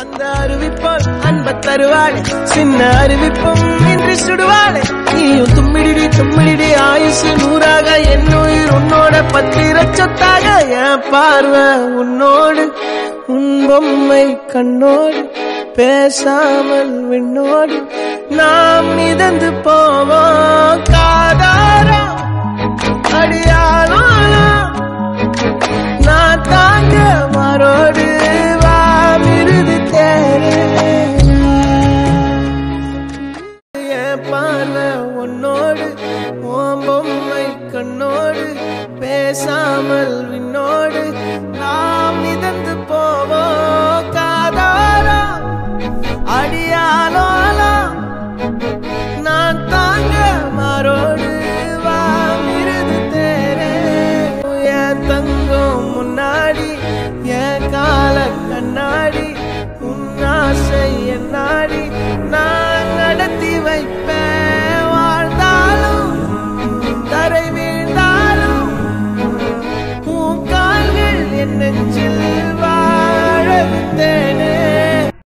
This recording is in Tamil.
அந்த அருவிப்போல் அன்ப தருவாளே சின்ன அருவிப்பும் இன்று சுடுவாளே நீயும் தும்மிடி தும்மிடி ஆயுசு 100 என் உயிர் உன்னோட பத்திர சொத்தாக என் பார்வை உன்னோடு உன் பொம்மை கண்ணோடு பேசாமல் விண்ணோடு நாம் மிதந்து போவோம் காதாரா அடியாளோட நான் தாங்க மாறோடு வாமிருது தேரே என் பார்வை உன்னோடு உன் பொம்மை கண்ணோடு பேசாமல் விண்ணோடு நாம் மிதந்து போவோம் காதாரா அடியாளோலா நான் தாங்க மாறோடு வாமிருது தேரே என் தங்கம் முன்னாடி என் கால கண்ணாடி உன் ஆசை என்னாடி நான் நடத்தி வைப்பேன் வாழ்ந்தாலும் தரை வீழ்ந்தாலும் உன் கால்கள் என் நெஞ்சில்